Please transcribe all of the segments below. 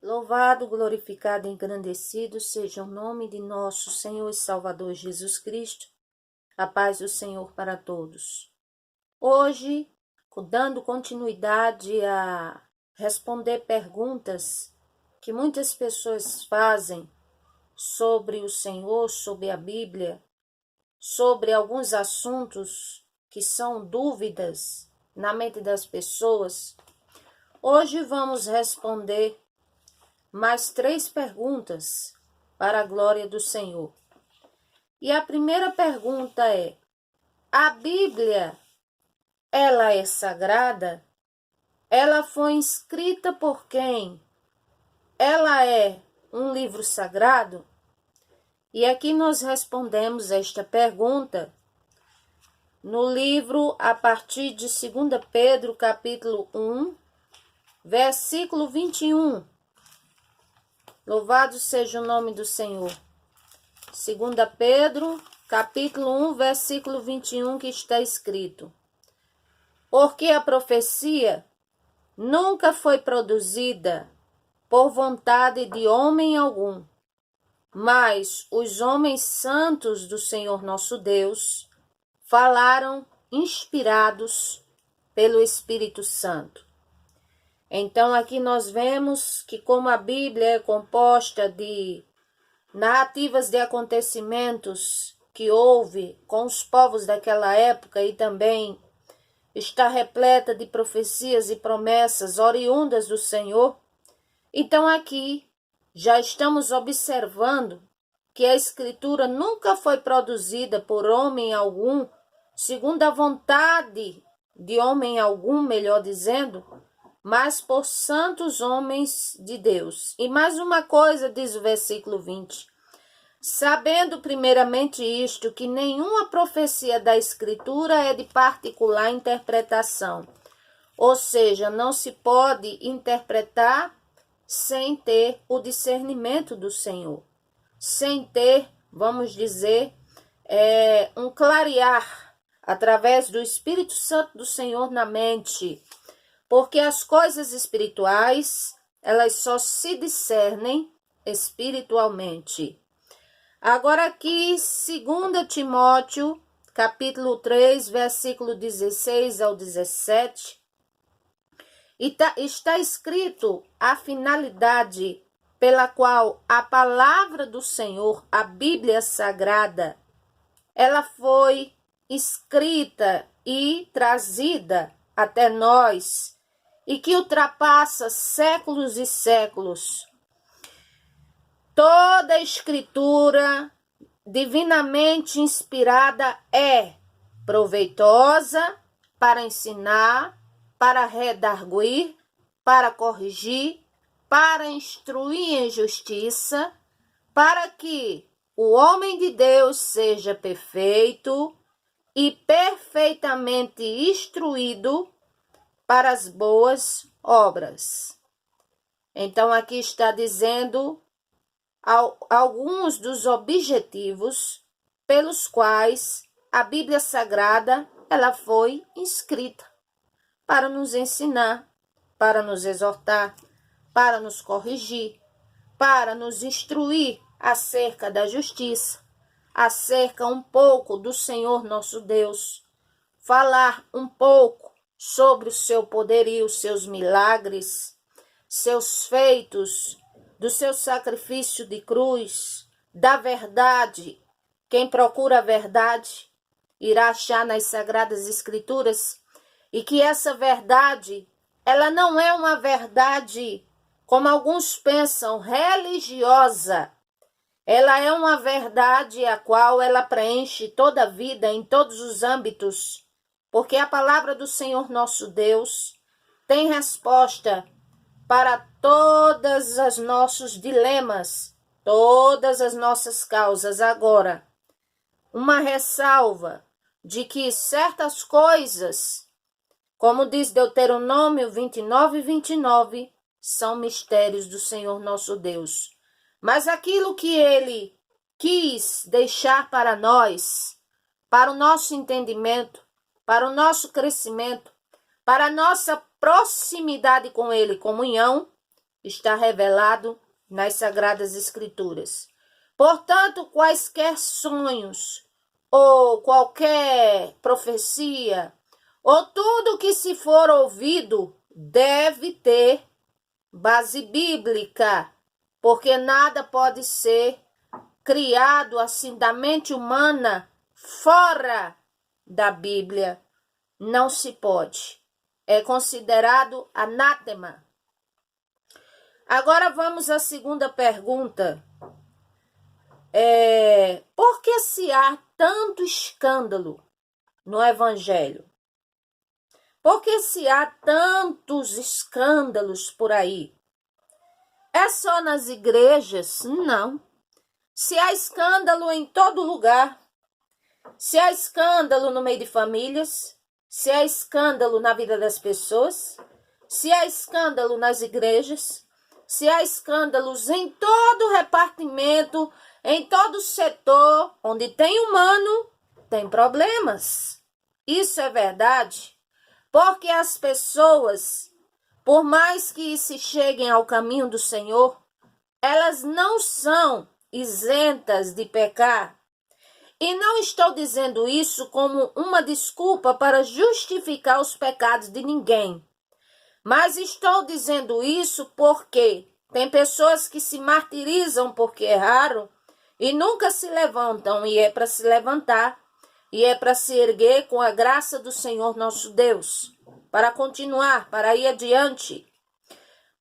Louvado, glorificado e engrandecido seja o nome de nosso Senhor e Salvador Jesus Cristo. A paz do Senhor para todos. Hoje, dando continuidade a responder perguntas que muitas pessoas fazem sobre o Senhor, sobre a Bíblia, sobre alguns assuntos que são dúvidas na mente das pessoas. Hoje vamos responder mais 3 perguntas para a glória do Senhor. E a primeira pergunta é: a Bíblia, ela é sagrada? Ela foi escrita por quem? Ela é um livro sagrado? E aqui nós respondemos esta pergunta no livro a partir de 2 Pedro, capítulo 1, versículo 21. Louvado seja o nome do Senhor. 2 Pedro, capítulo 1, versículo 21, que está escrito: porque a profecia nunca foi produzida por vontade de homem algum, mas os homens santos do Senhor nosso Deus falaram inspirados pelo Espírito Santo. Então, aqui nós vemos que como a Bíblia é composta de narrativas de acontecimentos que houve com os povos daquela época e também está repleta de profecias e promessas oriundas do Senhor, então aqui já estamos observando que a Escritura nunca foi produzida por homem algum, segundo a vontade de homem algum, melhor dizendo, mas por santos homens de Deus. E mais uma coisa, diz o versículo 20. Sabendo primeiramente isto, que nenhuma profecia da Escritura é de particular interpretação. Ou seja, não se pode interpretar sem ter o discernimento do Senhor. Sem ter, vamos dizer, um clarear através do Espírito Santo do Senhor na mente. Porque as coisas espirituais, elas só se discernem espiritualmente. Agora aqui, 2 Timóteo, capítulo 3, versículo 16 ao 17, está escrito a finalidade pela qual a palavra do Senhor, a Bíblia Sagrada, ela foi escrita e trazida até nós, e que ultrapassa séculos e séculos. Toda a escritura divinamente inspirada é proveitosa para ensinar, para redarguir, para corrigir, para instruir em justiça, para que o homem de Deus seja perfeito e perfeitamente instruído para as boas obras. Então, aqui está dizendo alguns dos objetivos pelos quais a Bíblia Sagrada ela foi escrita, para nos ensinar, para nos exortar, para nos corrigir, para nos instruir acerca da justiça, acerca um pouco do Senhor nosso Deus, falar um pouco sobre o seu poderio, seus milagres, seus feitos, do seu sacrifício de cruz, da verdade. Quem procura a verdade irá achar nas Sagradas Escrituras, e que essa verdade, ela não é uma verdade, como alguns pensam, religiosa. Ela é uma verdade a qual ela preenche toda a vida, em todos os âmbitos, porque a palavra do Senhor nosso Deus tem resposta para todos os nossos dilemas, todas as nossas causas. Agora, uma ressalva de que certas coisas, como diz Deuteronômio 29 e 29, são mistérios do Senhor nosso Deus. Mas aquilo que ele quis deixar para nós, para o nosso entendimento, para o nosso crescimento, para a nossa proximidade com ele, comunhão, está revelado nas Sagradas Escrituras. Portanto, quaisquer sonhos, ou qualquer profecia, ou tudo que se for ouvido, deve ter base bíblica, porque nada pode ser criado assim da mente humana fora da Bíblia. Não se pode. É considerado anátema. Agora vamos à segunda pergunta. Por que se há tanto escândalo no Evangelho? Por que se há tantos escândalos por aí? É só nas igrejas? Não. Se há escândalo em todo lugar, se há escândalo no meio de famílias, se há escândalo na vida das pessoas, se há escândalo nas igrejas, se há escândalos em todo repartimento, em todo setor, onde tem humano, tem problemas. Isso é verdade, porque as pessoas, por mais que se cheguem ao caminho do Senhor, elas não são isentas de pecar. E não estou dizendo isso como uma desculpa para justificar os pecados de ninguém. Mas estou dizendo isso porque tem pessoas que se martirizam porque erraram e nunca se levantam, e é para se levantar, e é para se erguer com a graça do Senhor nosso Deus, para continuar, para ir adiante.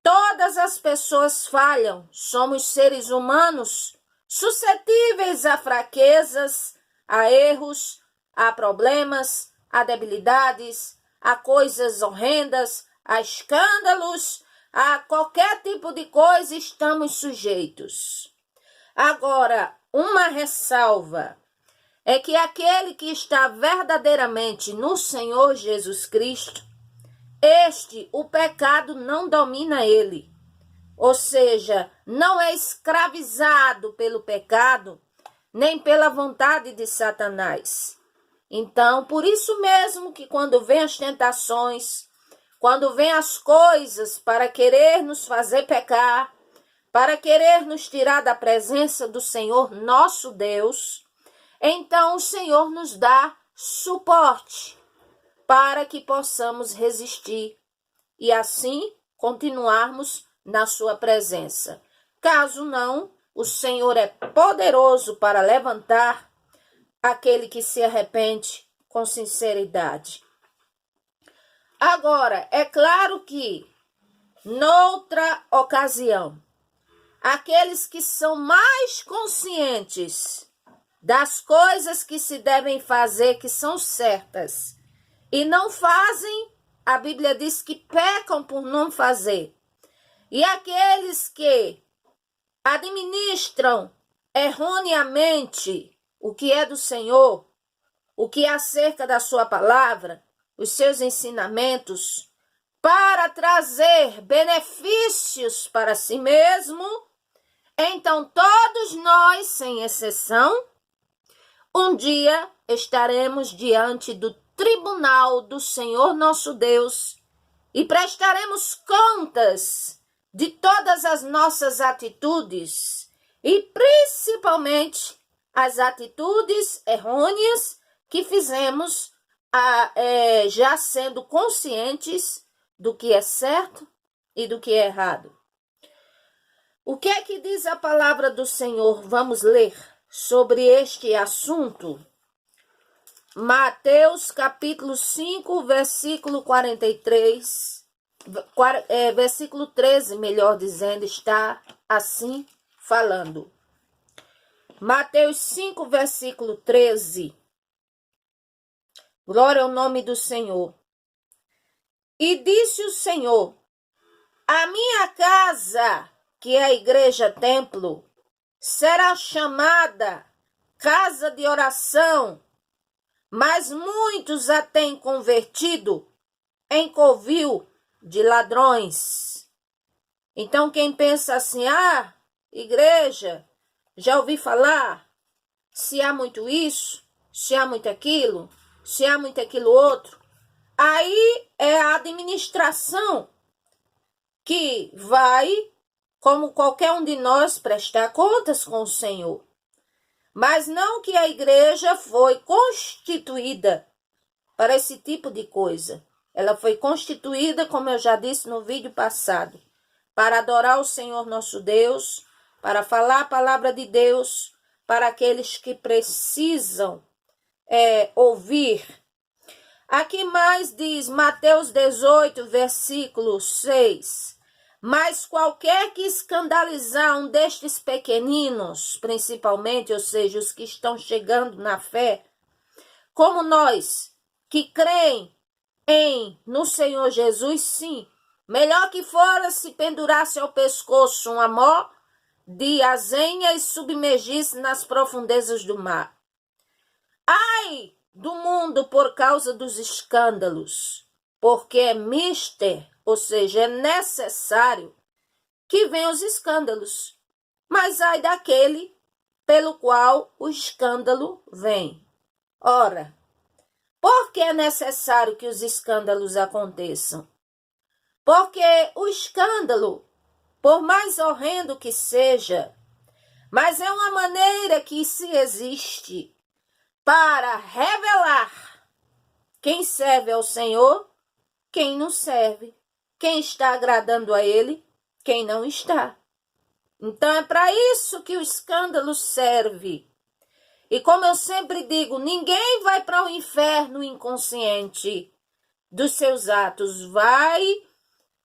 Todas as pessoas falham, somos seres humanos, suscetíveis a fraquezas, a erros, a problemas, a debilidades, a coisas horrendas, a escândalos, a qualquer tipo de coisa estamos sujeitos. Agora, uma ressalva é que aquele que está verdadeiramente no Senhor Jesus Cristo, o pecado não domina ele. Ou seja, não é escravizado pelo pecado, nem pela vontade de Satanás. Então, por isso mesmo que quando vem as tentações, quando vem as coisas para querer nos fazer pecar, para querer nos tirar da presença do Senhor nosso Deus, então o Senhor nos dá suporte para que possamos resistir e assim continuarmos na sua presença. Caso não, o Senhor é poderoso para levantar aquele que se arrepende com sinceridade. Agora, é claro que, noutra ocasião, aqueles que são mais conscientes das coisas que se devem fazer, que são certas, e não fazem, a Bíblia diz que pecam por não fazer. E aqueles que administram erroneamente o que é do Senhor, o que é acerca da sua palavra, os seus ensinamentos, para trazer benefícios para si mesmo, então todos nós, sem exceção, um dia estaremos diante do tribunal do Senhor nosso Deus e prestaremos contas de todas as nossas atitudes e principalmente as atitudes errôneas que fizemos já sendo conscientes do que é certo e do que é errado. O que é que diz a palavra do Senhor? Vamos ler sobre este assunto. Mateus capítulo 5, versículo 43, versículo 13, melhor dizendo, está assim falando. Mateus 5, versículo 13. Glória ao nome do Senhor. E disse o Senhor: a minha casa, que é a igreja templo, será chamada casa de oração, mas muitos a têm convertido em covil de ladrões. Então quem pensa assim, igreja, já ouvi falar, se há muito isso, se há muito aquilo, se há muito aquilo outro, aí é a administração que vai, como qualquer um de nós, prestar contas com o Senhor. Mas não que a igreja foi constituída para esse tipo de coisa. Ela foi constituída, como eu já disse no vídeo passado, para adorar o Senhor nosso Deus, para falar a palavra de Deus, para aqueles que precisam ouvir. Aqui mais diz Mateus 18, versículo 6. Mas qualquer que escandalizar um destes pequeninos, principalmente, ou seja, os que estão chegando na fé, como nós, que creem no Senhor Jesus, sim, melhor que fora se pendurasse ao pescoço uma mó de azenha e submergisse nas profundezas do mar. Ai do mundo por causa dos escândalos, porque é mister, ou seja, é necessário que venham os escândalos. Mas ai daquele pelo qual o escândalo vem. Ora, por que é necessário que os escândalos aconteçam? Porque o escândalo, por mais horrendo que seja, mas é uma maneira que se existe para revelar quem serve ao Senhor, quem não serve, quem está agradando a Ele, quem não está. Então é para isso que o escândalo serve. E como eu sempre digo, ninguém vai para o inferno inconsciente dos seus atos, vai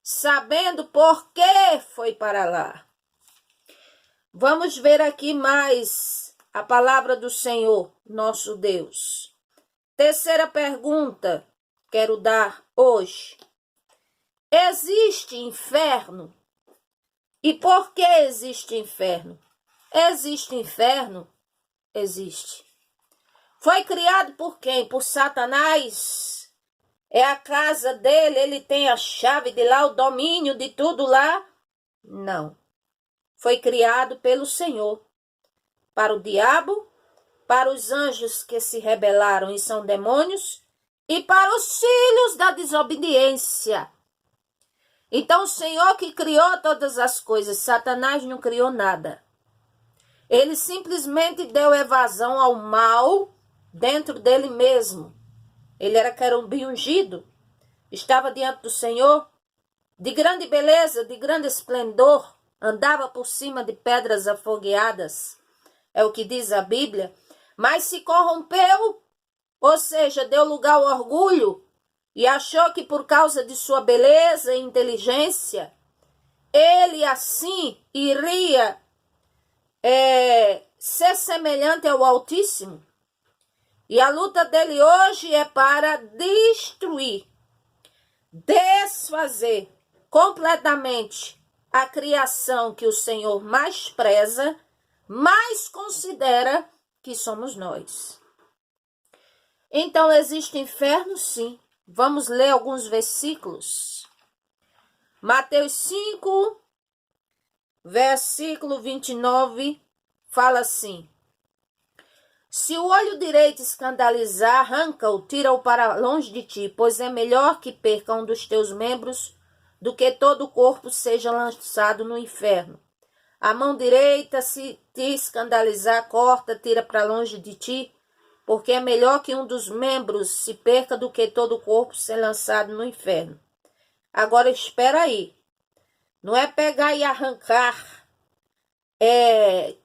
sabendo por que foi para lá. Vamos ver aqui mais a palavra do Senhor, nosso Deus. Terceira pergunta, quero dar hoje. Existe inferno? E por que existe inferno? Existe inferno? Existe. Foi criado por quem? Por Satanás. É a casa dele, ele tem a chave de lá, o domínio de tudo lá? Não. Foi criado pelo Senhor. Para o diabo, para os anjos que se rebelaram e são demônios, e para os filhos da desobediência. Então o Senhor que criou todas as coisas, Satanás não criou nada. Ele simplesmente deu evasão ao mal dentro dele mesmo. Ele era querubim ungido, estava diante do Senhor, de grande beleza, de grande esplendor, andava por cima de pedras afogueadas, é o que diz a Bíblia, mas se corrompeu, ou seja, deu lugar ao orgulho, e achou que por causa de sua beleza e inteligência, ele assim iria ser semelhante ao Altíssimo. E a luta dele hoje é para destruir, desfazer completamente a criação que o Senhor mais preza, mais considera que somos nós. Então, existe inferno, sim. Vamos ler alguns versículos. Mateus 5, versículo 29, fala assim: se o olho direito escandalizar, arranca-o, tira-o para longe de ti, pois é melhor que perca um dos teus membros do que todo o corpo seja lançado no inferno. A mão direita, se te escandalizar, corta, tira para longe de ti, porque é melhor que um dos membros se perca do que todo o corpo ser lançado no inferno. Agora espera aí, não é pegar e arrancar,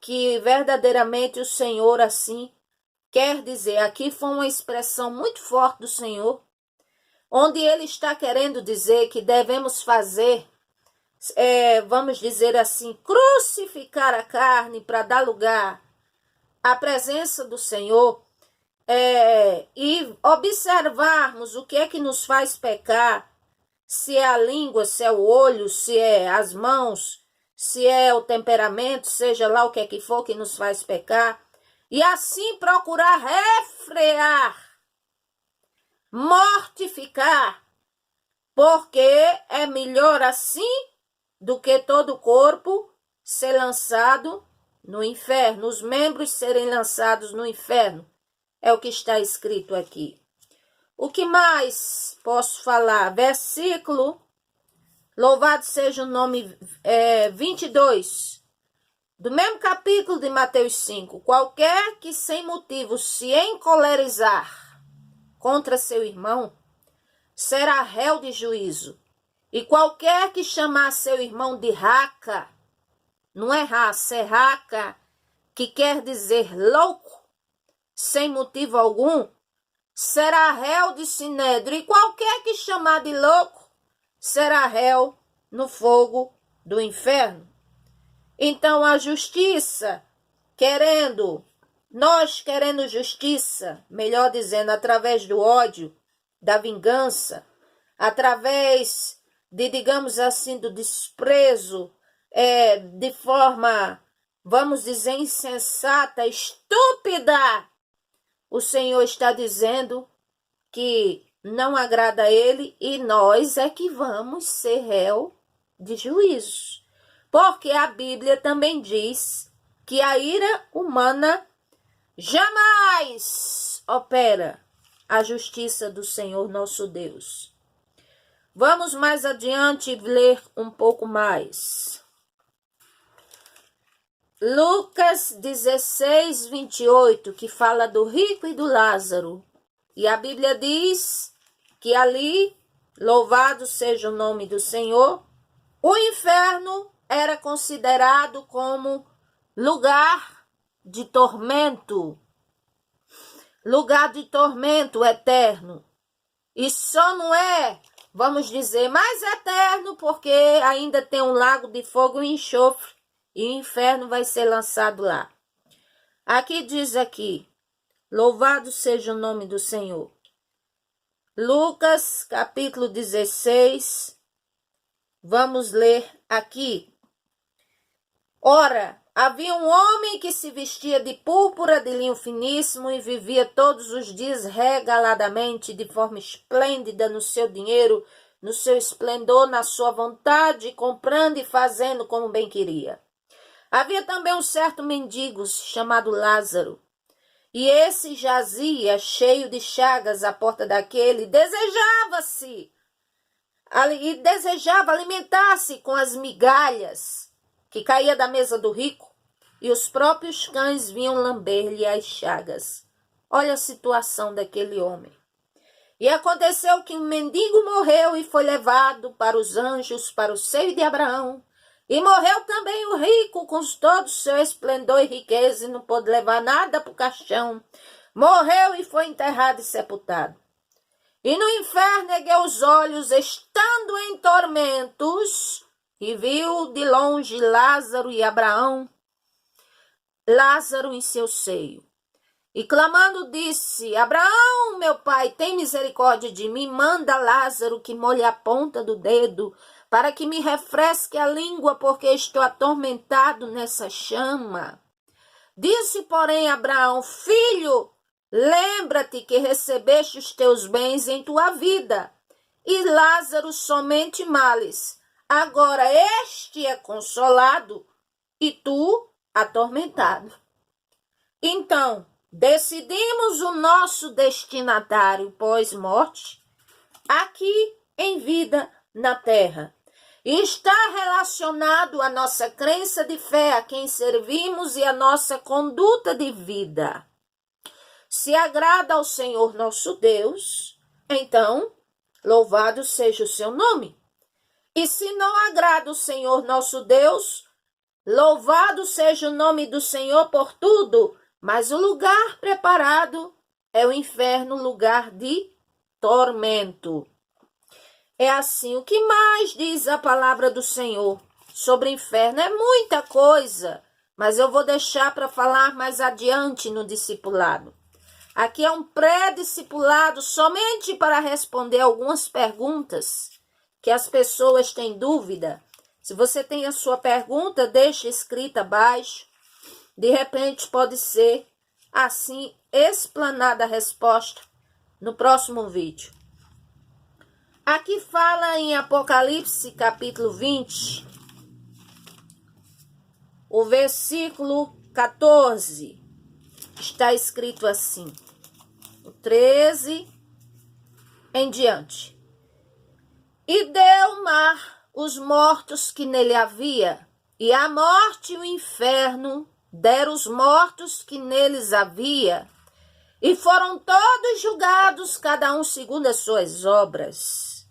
que verdadeiramente o Senhor assim quer dizer. Aqui foi uma expressão muito forte do Senhor, onde ele está querendo dizer que devemos fazer, vamos dizer assim, crucificar a carne para dar lugar à presença do Senhor, e observarmos o que é que nos faz pecar, se é a língua, se é o olho, se é as mãos, se é o temperamento, seja lá o que é que for que nos faz pecar, e assim procurar refrear, mortificar, porque é melhor assim do que todo o corpo ser lançado no inferno, os membros serem lançados no inferno. É o que está escrito aqui. O que mais posso falar? Versículo Louvado seja o nome 22, do mesmo capítulo de Mateus 5. Qualquer que sem motivo se encolerizar contra seu irmão, será réu de juízo. E qualquer que chamar seu irmão de raca, não é raça, é raca, que quer dizer louco, sem motivo algum, será réu de sinédrio. E qualquer que chamar de louco, será réu no fogo do inferno. Então a justiça, nós querendo justiça, melhor dizendo, através do ódio, da vingança, através de, digamos assim, do desprezo, de forma, vamos dizer, insensata, estúpida, o Senhor está dizendo que não agrada a ele e nós é que vamos ser réu de juízo. Porque a Bíblia também diz que a ira humana jamais opera a justiça do Senhor nosso Deus. Vamos mais adiante ler um pouco mais. Lucas 16, 28, que fala do rico e do Lázaro. E a Bíblia diz que ali, louvado seja o nome do Senhor, o inferno era considerado como lugar de tormento eterno. E só não é, vamos dizer, mais eterno porque ainda tem um lago de fogo e enxofre e o inferno vai ser lançado lá. Aqui diz aqui, louvado seja o nome do Senhor. Lucas, capítulo 16, vamos ler aqui. Ora, havia um homem que se vestia de púrpura de linho finíssimo e vivia todos os dias regaladamente, de forma esplêndida no seu dinheiro, no seu esplendor, na sua vontade, comprando e fazendo como bem queria. Havia também um certo mendigo chamado Lázaro, e esse jazia cheio de chagas à porta daquele, desejava alimentar-se com as migalhas que caía da mesa do rico, e os próprios cães vinham lamber-lhe as chagas. Olha a situação daquele homem. E aconteceu que um mendigo morreu e foi levado para os anjos, para o seio de Abraão. E morreu também o rico com todo o seu esplendor e riqueza, e não pôde levar nada para o caixão. Morreu e foi enterrado e sepultado. E no inferno ergueu os olhos, estando em tormentos, e viu de longe Lázaro e Abraão, Lázaro em seu seio. E clamando disse, Abraão, meu pai, tem misericórdia de mim, manda Lázaro que molhe a ponta do dedo, para que me refresque a língua, porque estou atormentado nessa chama. Disse, porém, Abraão, filho, lembra-te que recebeste os teus bens em tua vida, e Lázaro somente males. Agora este é consolado, e tu atormentado. Então, decidimos o nosso destinatário pós-morte, aqui em vida na terra. E está relacionado à nossa crença de fé, a quem servimos e a nossa conduta de vida. Se agrada ao Senhor nosso Deus, então, louvado seja o seu nome. E se não agrada o Senhor nosso Deus, louvado seja o nome do Senhor por tudo, mas o lugar preparado é o inferno, lugar de tormento. É assim, o que mais diz a palavra do Senhor sobre o inferno? É muita coisa, mas eu vou deixar para falar mais adiante no discipulado. Aqui é um pré-discipulado somente para responder algumas perguntas que as pessoas têm dúvida. Se você tem a sua pergunta, deixe escrita abaixo. De repente pode ser assim explanada a resposta no próximo vídeo. Aqui fala em Apocalipse capítulo 20, o versículo 14, está escrito assim, o 13 em diante. E deu o mar os mortos que nele havia, e a morte e o inferno deram os mortos que neles havia, e foram todos julgados, cada um segundo as suas obras.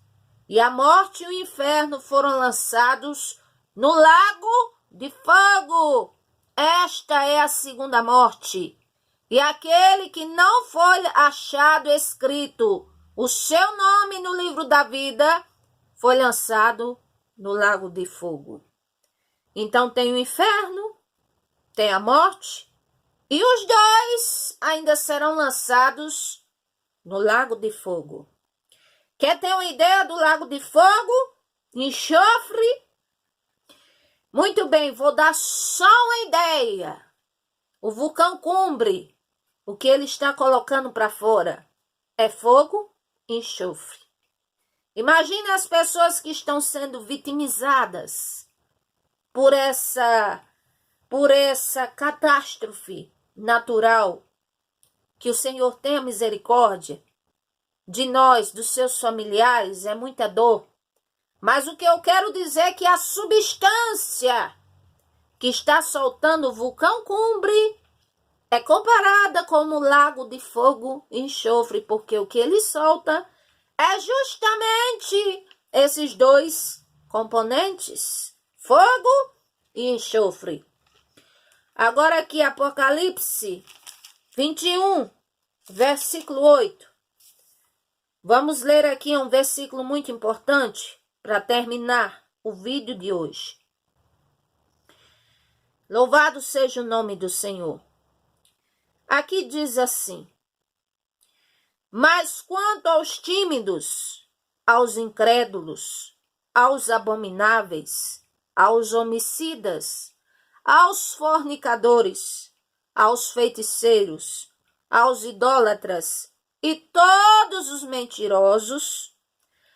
E a morte e o inferno foram lançados no lago de fogo. Esta é a segunda morte. E aquele que não foi achado escrito o seu nome no livro da vida foi lançado no lago de fogo. Então tem o inferno, tem a morte, e os dois ainda serão lançados no lago de fogo. Quer ter uma ideia do lago de fogo? Enxofre? Muito bem, vou dar só uma ideia. O vulcão Cumbre, o que ele está colocando para fora é fogo e enxofre. Imagine as pessoas que estão sendo vitimizadas por essa catástrofe natural. Que o Senhor tenha misericórdia de nós, dos seus familiares, é muita dor. Mas o que eu quero dizer é que a substância que está soltando o vulcão Cumbre é comparada como o lago de fogo e enxofre, porque o que ele solta é justamente esses dois componentes, fogo e enxofre. Agora aqui, Apocalipse 21, versículo 8. Vamos ler aqui um versículo muito importante para terminar o vídeo de hoje. Louvado seja o nome do Senhor. Aqui diz assim: mas quanto aos tímidos, aos incrédulos, aos abomináveis, aos homicidas, aos fornicadores, aos feiticeiros, aos idólatras e todos os mentirosos,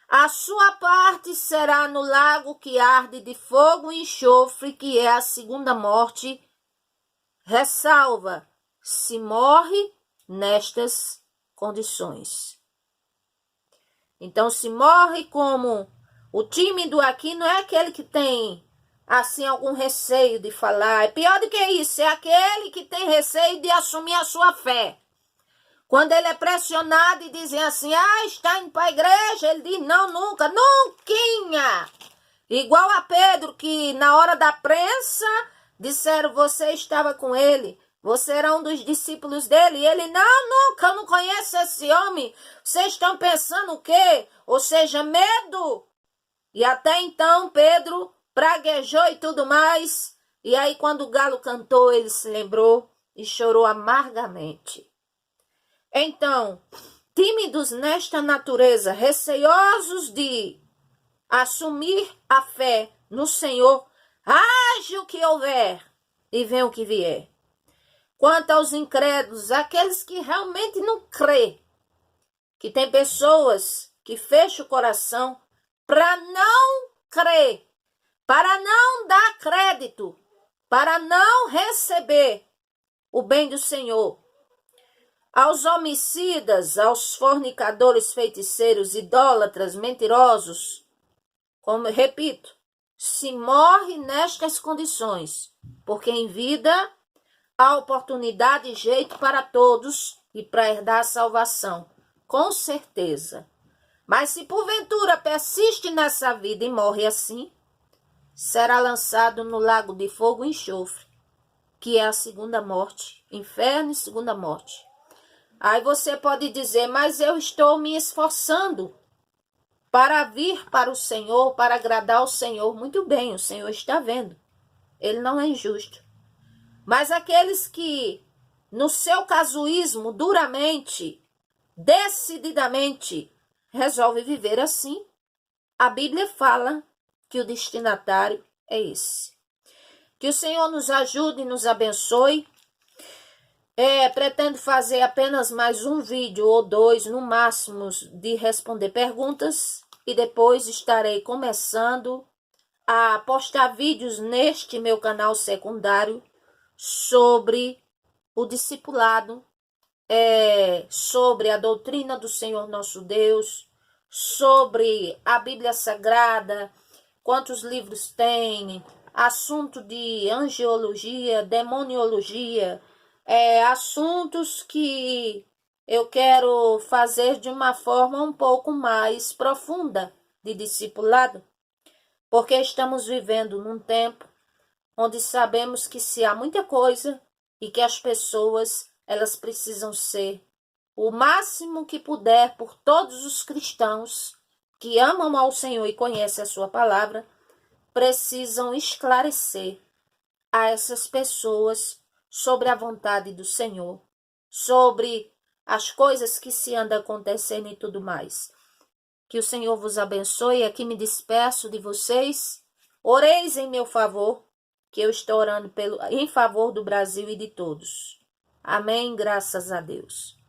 a sua parte será no lago que arde de fogo e enxofre, que é a segunda morte. Ressalva: se morre nestas condições. Então, se morre como o tímido aqui, não é aquele que tem, assim, algum receio de falar. É pior do que isso, é aquele que tem receio de assumir a sua fé. Quando ele é pressionado e dizem assim, está indo para a igreja, ele diz, não, nunca, nunca. Igual a Pedro, que na hora da prensa disseram, você estava com ele, você era um dos discípulos dele. E ele, não, nunca, eu não conheço esse homem. Vocês estão pensando o quê? Ou seja, medo. E até então Pedro praguejou e tudo mais. E aí quando o galo cantou, ele se lembrou e chorou amargamente. Então, tímidos nesta natureza, receosos de assumir a fé no Senhor, haja o que houver e venha o que vier. Quanto aos incrédulos, aqueles que realmente não crê, que tem pessoas que fecham o coração para não crer, para não dar crédito, para não receber o bem do Senhor. Aos homicidas, aos fornicadores, feiticeiros, idólatras, mentirosos, como eu repito, se morre nestas condições, porque em vida há oportunidade e jeito para todos e para herdar a salvação, com certeza. Mas se porventura persiste nessa vida e morre assim, será lançado no lago de fogo e enxofre, que é a segunda morte, inferno e segunda morte. Aí você pode dizer, mas eu estou me esforçando para vir para o Senhor, para agradar ao Senhor. Muito bem, o Senhor está vendo. Ele não é injusto. Mas aqueles que, no seu casuísmo, duramente, decididamente, resolvem viver assim, a Bíblia fala que o destinatário é esse. Que o Senhor nos ajude e nos abençoe. Pretendo fazer apenas mais um vídeo ou dois, no máximo, de responder perguntas. E depois estarei começando a postar vídeos neste meu canal secundário sobre o discipulado, sobre a doutrina do Senhor nosso Deus, sobre a Bíblia Sagrada, quantos livros tem, assunto de angiologia, demoniologia, assuntos que eu quero fazer de uma forma um pouco mais profunda de discipulado, porque estamos vivendo num tempo onde sabemos que se há muita coisa e que as pessoas elas precisam ser o máximo que puder por todos os cristãos que amam ao Senhor e conhecem a sua palavra, precisam esclarecer a essas pessoas sobre a vontade do Senhor, sobre as coisas que se andam acontecendo e tudo mais. Que o Senhor vos abençoe. Aqui me despeço de vocês. Oreis em meu favor, que eu estou orando em favor do Brasil e de todos. Amém, graças a Deus.